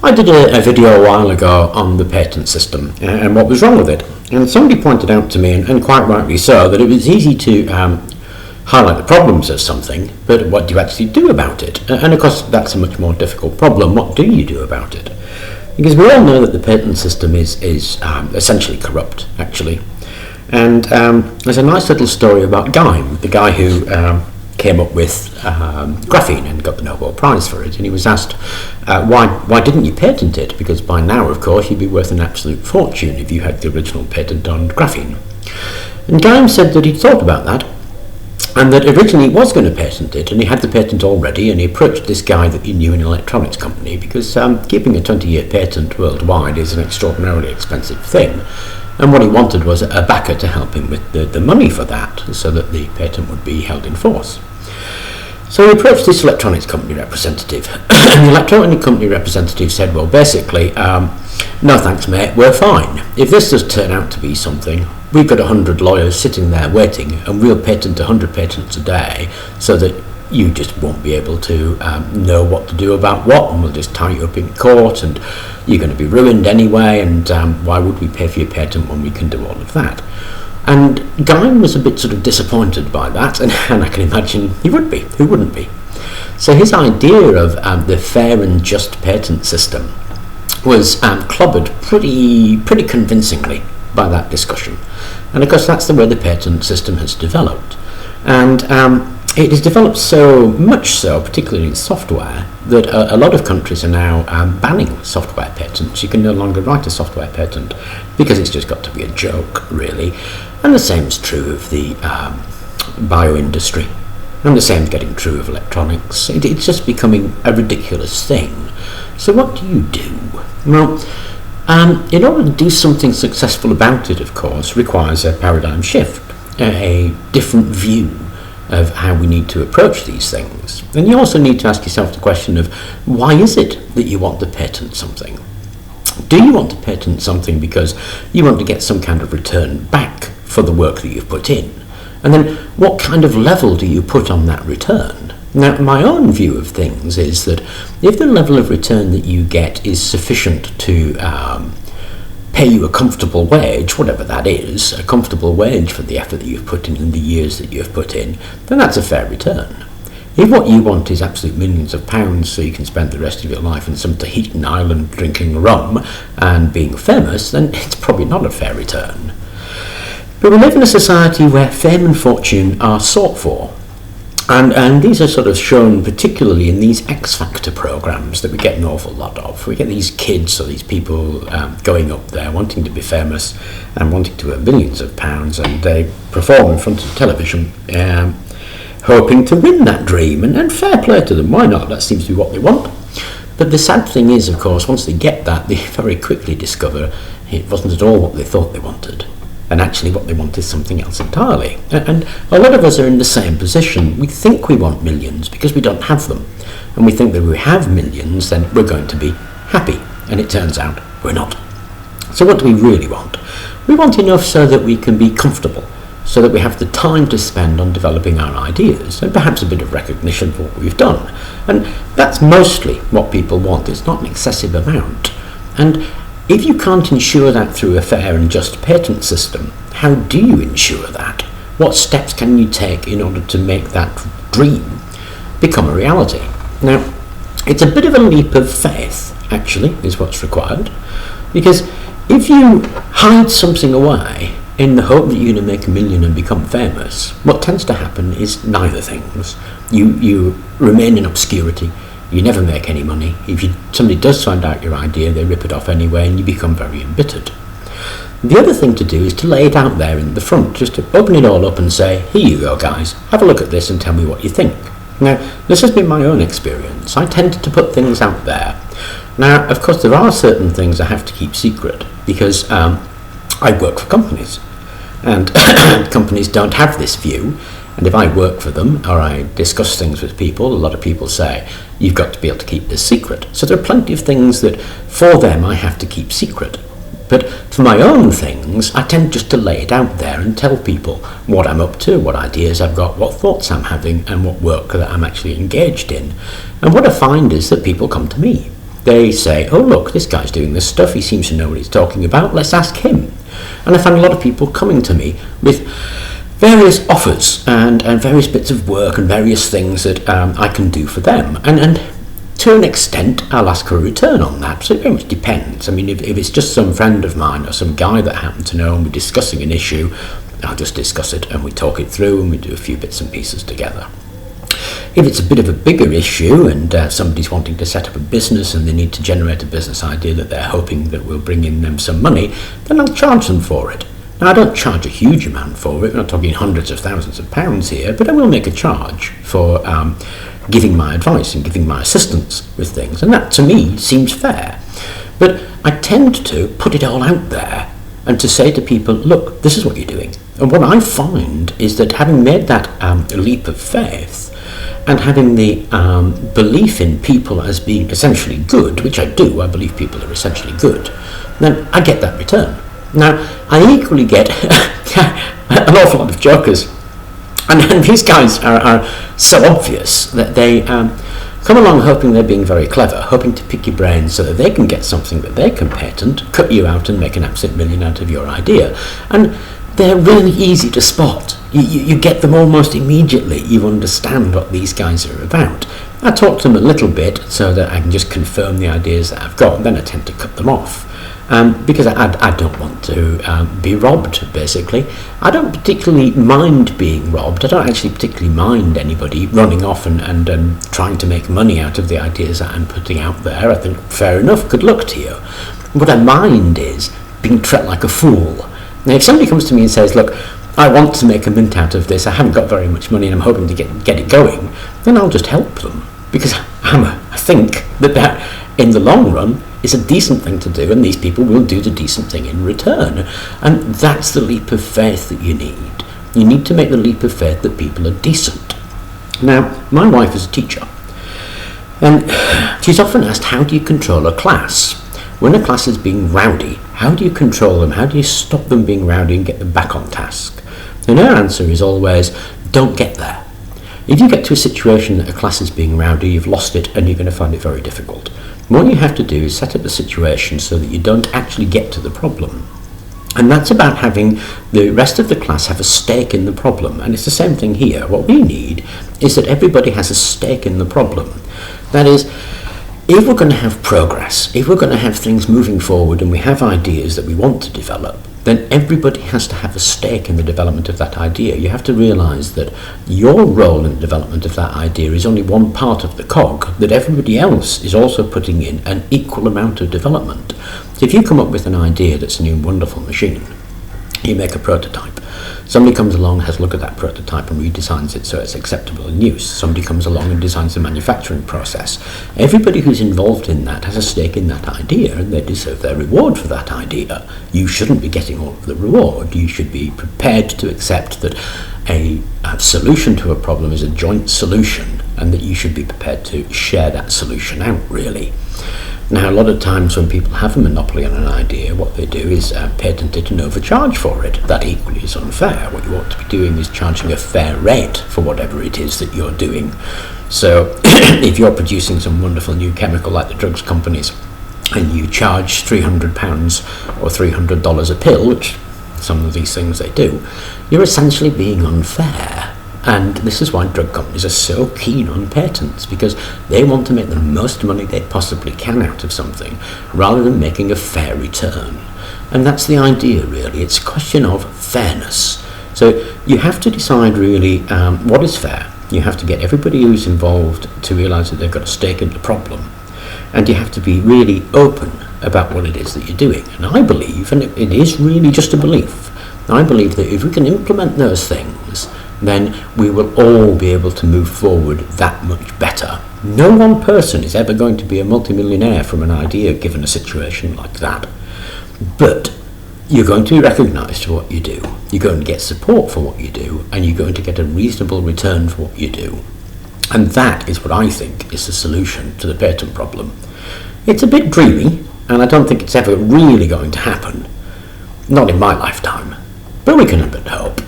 I did a video a while ago on the patent system and what was wrong with it. And somebody pointed out to me, and quite rightly so, that it was easy to highlight the problems of something, but what do you actually do about it? And of course, that's a much more difficult problem. What do you do about it? Because we all know that the patent system is essentially corrupt, actually. And there's a nice little story about Geim, the guy who came up with graphene and got the Nobel Prize for it. And he was asked, why didn't you patent it? Because by now, of course, you'd be worth an absolute fortune if you had the original patent on graphene. And Geim said that he'd thought about that, and that originally he was going to patent it, and he had the patent already, and he approached this guy that he knew in an electronics company, because keeping a 20-year patent worldwide is an extraordinarily expensive thing. And what he wanted was a backer to help him with the money for that, so that the patent would be held in force. So he approached this electronics company representative, and the electronics company representative said, well, basically, no thanks, mate, we're fine. If this does turn out to be something, we've got 100 lawyers sitting there waiting, and we'll patent 100 patents a day, so that you just won't be able to know what to do about what, and we'll just tie you up in court, and you're going to be ruined anyway, and why would we pay for your patent when we can do all of that? And Geim was a bit sort of disappointed by that, and I can imagine he would be. Who wouldn't be? So his idea of the fair and just patent system was clobbered pretty convincingly by that discussion. And of course that's the way the patent system has developed. And it has developed so much so, particularly in software, that a lot of countries are now banning software patents. You can no longer write a software patent because it's just got to be a joke, really. And the same is true of the bio industry. And the same is getting true of electronics. It's just becoming a ridiculous thing. So what do you do? Well, in order to do something successful about it, of course, requires a paradigm shift, a different view of how we need to approach these things. And you also need to ask yourself the question of, why is it that you want to patent something? Do you want to patent something because you want to get some kind of return back for the work that you've put in? And then what kind of level do you put on that return? Now, my own view of things is that if the level of return that you get is sufficient to pay you a comfortable wage, whatever that is, a comfortable wage for the effort that you've put in and the years that you've put in, then that's a fair return. If what you want is absolute millions of pounds so you can spend the rest of your life in some Tahitian island drinking rum and being famous, then it's probably not a fair return. But we live in a society where fame and fortune are sought for. And these are sort of shown particularly in these X Factor programs that we get an awful lot of. We get these kids or these people going up there wanting to be famous and wanting to earn millions of pounds, and they perform in front of television hoping to win that dream, and fair play to them, why not? That seems to be what they want. But the sad thing is, of course, once they get that, they very quickly discover it wasn't at all what they thought they wanted. And actually what they want is something else entirely. And a lot of us are in the same position. We think we want millions because we don't have them. And we think that if we have millions, then we're going to be happy. And it turns out we're not. So what do we really want? We want enough so that we can be comfortable, so that we have the time to spend on developing our ideas, and perhaps a bit of recognition for what we've done. And that's mostly what people want. It's not an excessive amount. And if you can't ensure that through a fair and just patent system, how do you ensure that? What steps can you take in order to make that dream become a reality? Now, it's a bit of a leap of faith, actually, is what's required. Because if you hide something away in the hope that you're going to make a million and become famous, what tends to happen is neither things. You remain in obscurity. You never make any money. If somebody does find out your idea, they rip it off anyway, and you become very embittered. The other thing to do is to lay it out there in the front, just to open it all up and say, here you go guys, have a look at this and tell me what you think. Now, this has been my own experience. I tend to put things out there. Now, of course, there are certain things I have to keep secret, because I work for companies, and companies don't have this view. And if I work for them or I discuss things with people, a lot of people say, you've got to be able to keep this secret. So there are plenty of things that for them I have to keep secret. But for my own things, I tend just to lay it out there and tell people what I'm up to, what ideas I've got, what thoughts I'm having, and what work that I'm actually engaged in. And what I find is that people come to me. They say, oh look, this guy's doing this stuff, he seems to know what he's talking about, let's ask him. And I find a lot of people coming to me with various offers and various bits of work and various things that I can do for them. And to an extent, I'll ask for a return on that. So it very much depends. I mean, if it's just some friend of mine or some guy that I happen to know and we're discussing an issue, I'll just discuss it and we talk it through and we do a few bits and pieces together. If it's a bit of a bigger issue and somebody's wanting to set up a business and they need to generate a business idea that they're hoping that will bring in them some money, then I'll charge them for it. Now, I don't charge a huge amount for it. We're not talking hundreds of thousands of pounds here, but I will make a charge for giving my advice and giving my assistance with things. And that, to me, seems fair. But I tend to put it all out there and to say to people, look, this is what you're doing. And what I find is that having made that leap of faith and having the belief in people as being essentially good, which I do, I believe people are essentially good, then I get that return. Now, I equally get an awful lot of jokers, and these guys are so obvious that they come along hoping they're being very clever, hoping to pick your brains so that they can get something that they can patent, cut you out and make an absolute million out of your idea. And they're really easy to spot. You get them almost immediately. You understand what these guys are about. I talk to them a little bit so that I can just confirm the ideas that I've got, and then I tend to cut them off. Because I don't want to be robbed, basically. I don't particularly mind being robbed. I don't actually particularly mind anybody running off and trying to make money out of the ideas that I'm putting out there. I think, fair enough, good luck to you. What I mind is being treated like a fool. Now, if somebody comes to me and says, look, I want to make a mint out of this, I haven't got very much money and I'm hoping to get it going, then I'll just help them. Because I think that in the long run is a decent thing to do, and these people will do the decent thing in return. And that's the leap of faith that you need. You need to make the leap of faith that people are decent. Now, my wife is a teacher, and she's often asked, how do you control a class? When a class is being rowdy, how do you control them? How do you stop them being rowdy and get them back on task? And her answer is always, don't get there. If you get to a situation that a class is being rowdy, you've lost it and you're going to find it very difficult. What you have to do is set up a situation so that you don't actually get to the problem. And that's about having the rest of the class have a stake in the problem. And it's the same thing here. What we need is that everybody has a stake in the problem. That is, if we're going to have progress, if we're going to have things moving forward and we have ideas that we want to develop, then everybody has to have a stake in the development of that idea. You have to realise that your role in the development of that idea is only one part of the cog, that everybody else is also putting in an equal amount of development. So if you come up with an idea that's a new wonderful machine, you make a prototype. Somebody comes along, has a look at that prototype and redesigns it so it's acceptable in use. Somebody comes along and designs the manufacturing process. Everybody who's involved in that has a stake in that idea, and they deserve their reward for that idea. You shouldn't be getting all of the reward. You should be prepared to accept that a solution to a problem is a joint solution, and that you should be prepared to share that solution out, really. Now, a lot of times when people have a monopoly on an idea, what they do is patent it and overcharge for it. That equally is unfair. What you ought to be doing is charging a fair rate for whatever it is that you're doing. So if you're producing some wonderful new chemical like the drugs companies, and you charge £300 or $300 a pill, which some of these things they do, you're essentially being unfair. And this is why drug companies are so keen on patents, because they want to make the most money they possibly can out of something, rather than making a fair return. And that's the idea, really. It's a question of fairness. So you have to decide, really, what is fair. You have to get everybody who's involved to realise that they've got a stake in the problem. And you have to be really open about what it is that you're doing. And I believe, and it is really just a belief, I believe that if we can implement those things, then we will all be able to move forward that much better. No one person is ever going to be a multimillionaire from an idea given a situation like that. But you're going to be recognised for what you do. You're going to get support for what you do, and you're going to get a reasonable return for what you do. And that is what I think is the solution to the patent problem. It's a bit dreamy, and I don't think it's ever really going to happen. Not in my lifetime. But we can have a hope.